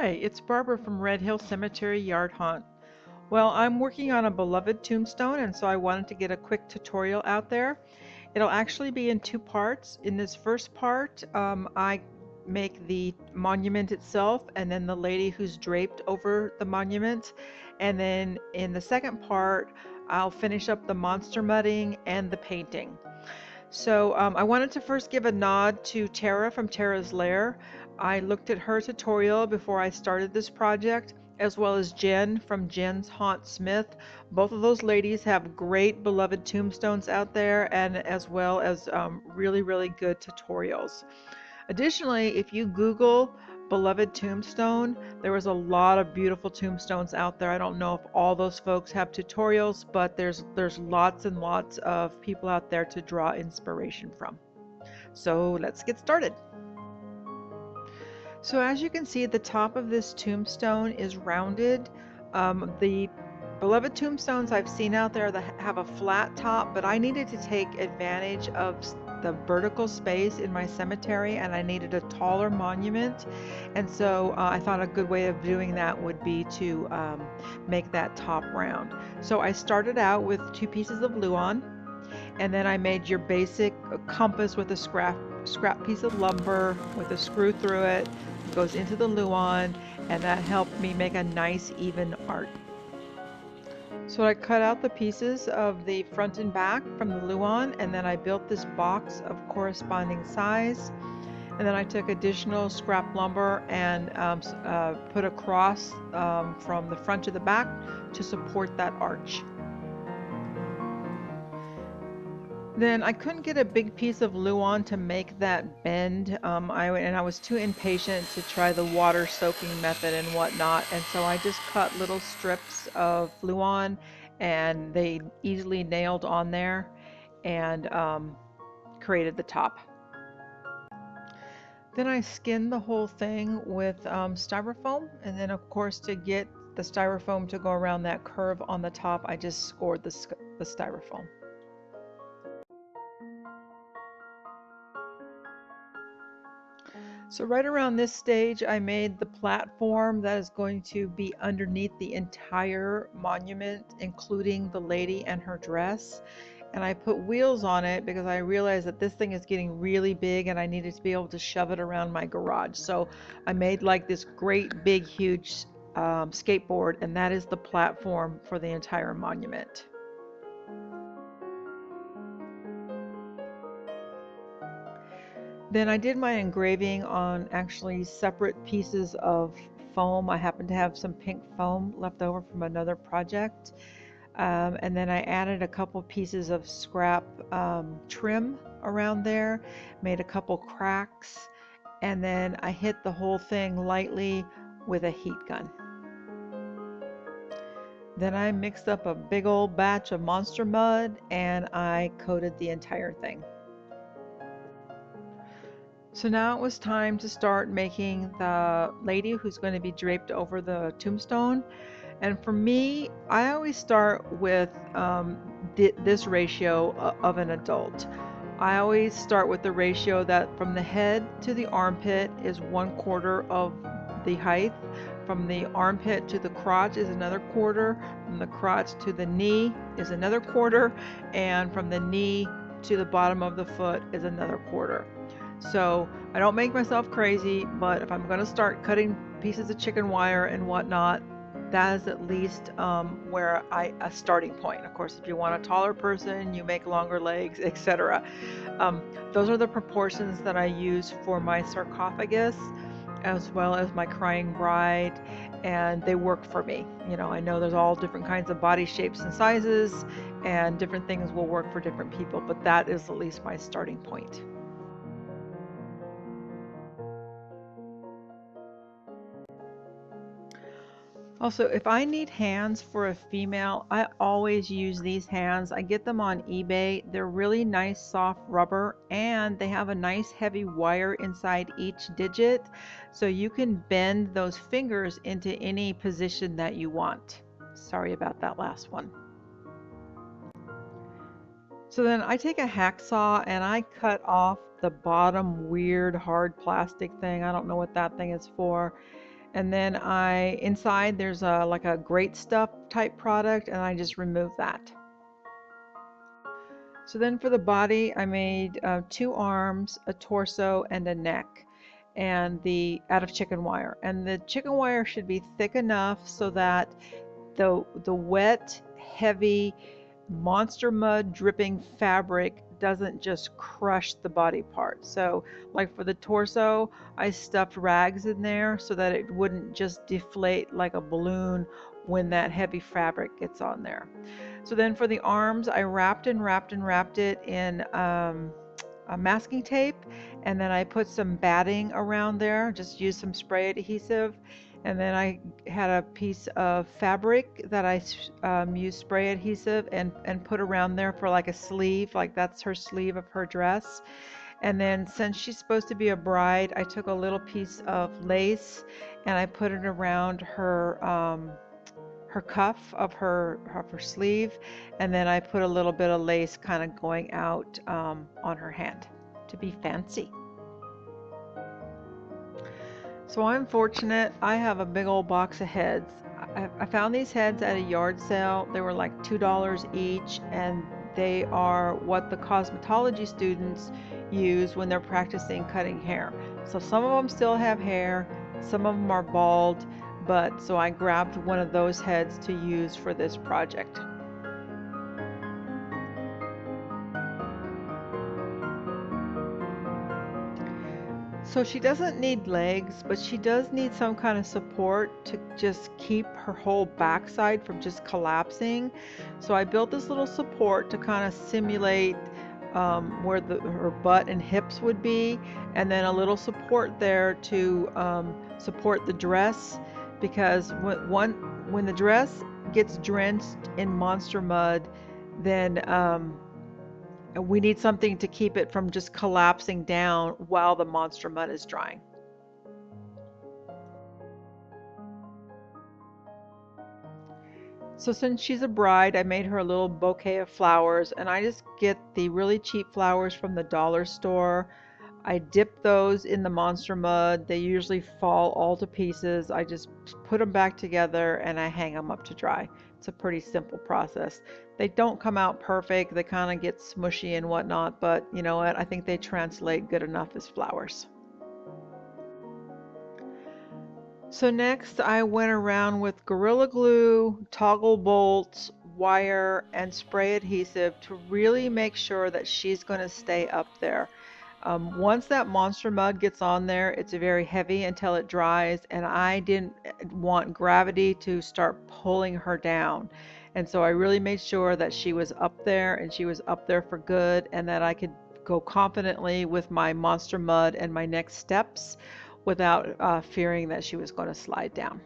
Hi, it's Barbara from Red Hill Cemetery Yard Haunt. Well, I'm working on a beloved tombstone, and so I wanted to get a quick tutorial out there. It'll actually be in two parts. In this first part, I make the monument itself and then the lady who's draped over the monument. And then in the second part, I'll finish up the monster mudding and the painting. So I wanted to first give a nod to Tara from Tara's Lair. I looked at her tutorial before I started this project, as well as Jen from Jen's Haunt Smith. Both of those ladies have great beloved tombstones out there, and as well as really, really good tutorials. Additionally, if you Google beloved tombstone, there was a lot of beautiful tombstones out there. I don't know if all those folks have tutorials, but there's lots and lots of people out there to draw inspiration from. So let's get started. So as you can see, the top of this tombstone is rounded. The beloved tombstones I've seen out there that have a flat top, but I needed to take advantage of the vertical space in my cemetery, and I needed a taller monument. And so I thought a good way of doing that would be to make that top round. So I started out with 2 pieces of Luan, and then I made your basic compass with a scrap piece of lumber with a screw through it. It goes into the Luan, and that helped me make a nice even arc. So I cut out the pieces of the front and back from the Luan, and then I built this box of corresponding size. And then I took additional scrap lumber and put a cross from the front to the back to support that arch. Then I couldn't get a big piece of Luan to make that bend, I was too impatient to try the water soaking method and whatnot, and so I just cut little strips of Luan, and they easily nailed on there and created the top. Then I skinned the whole thing with styrofoam, and then of course to get the styrofoam to go around that curve on the top, I just scored the styrofoam. So right around this stage, I made the platform that is going to be underneath the entire monument, including the lady and her dress. And I put wheels on it because I realized that this thing is getting really big and I needed to be able to shove it around my garage. So I made like this great big huge skateboard, and that is the platform for the entire monument. Then I did my engraving on actually separate pieces of foam. I happen to have some pink foam left over from another project. And then I added a couple pieces of scrap trim around there, made a couple cracks, and then I hit the whole thing lightly with a heat gun. Then I mixed up a big old batch of monster mud and I coated the entire thing. So now it was time to start making the lady who's going to be draped over the tombstone. And for me, I always start with this ratio of an adult. I always start with the ratio that from the head to the armpit is 1/4 of the height. From the armpit to the crotch is another quarter. From the crotch to the knee is another quarter. And from the knee to the bottom of the foot is another quarter. So I don't make myself crazy, but if I'm going to start cutting pieces of chicken wire and whatnot, that is at least where a starting point. Of course, if you want a taller person, you make longer legs, etc. Those are the proportions that I use for my sarcophagus, as well as my crying bride, and they work for me. You know, I know there's all different kinds of body shapes and sizes, and different things will work for different people, but that is at least my starting point. Also, if I need hands for a female, I always use these hands. I get them on eBay. They're really nice soft rubber, and they have a nice heavy wire inside each digit, so you can bend those fingers into any position that you want. Sorry about that last one. So then I take a hacksaw and I cut off the bottom weird hard plastic thing. I don't know what that thing is for. And then inside there's a like a great stuff type product, and I just remove that. So then for the body, I made two arms, a torso, and a neck, and the out of chicken wire. And the chicken wire should be thick enough so that the wet, heavy, monster mud dripping fabric doesn't just crush the body part. So, like for the torso, I stuffed rags in there so that it wouldn't just deflate like a balloon when that heavy fabric gets on there. So then for the arms, I wrapped and wrapped and wrapped it in a masking tape, and then I put some batting around there, just used some spray adhesive, and then I had a piece of fabric that I used spray adhesive and put around there for like a sleeve, like that's her sleeve of her dress. And then since she's supposed to be a bride, I took a little piece of lace and I put it around her cuff of her sleeve, and then I put a little bit of lace kind of going out on her hand to be fancy. So I'm fortunate. I have a big old box of heads. I found these heads at a yard sale. They were like $2 each, and they are what the cosmetology students use when they're practicing cutting hair. So some of them still have hair, some of them are bald, but so I grabbed one of those heads to use for this project. So she doesn't need legs, but she does need some kind of support to just keep her whole backside from just collapsing. So I built this little support to kind of simulate where her butt and hips would be, and then a little support there to support the dress, because when the dress gets drenched in monster mud, then we need something to keep it from just collapsing down while the monster mud is drying. So since she's a bride, I made her a little bouquet of flowers, and I just get the really cheap flowers from the dollar store. I dip those in the monster mud. They usually fall all to pieces. I just put them back together and I hang them up to dry. It's a pretty simple process. They don't come out perfect. They kind of get smushy and whatnot, but you know what? I think they translate good enough as flowers. So next I went around with Gorilla Glue, toggle bolts, wire, and spray adhesive to really make sure that she's going to stay up there. Once that monster mud gets on there, it's very heavy until it dries, and I didn't want gravity to start pulling her down. And so I really made sure that she was up there and she was up there for good, and that I could go confidently with my monster mud and my next steps without fearing that she was going to slide down.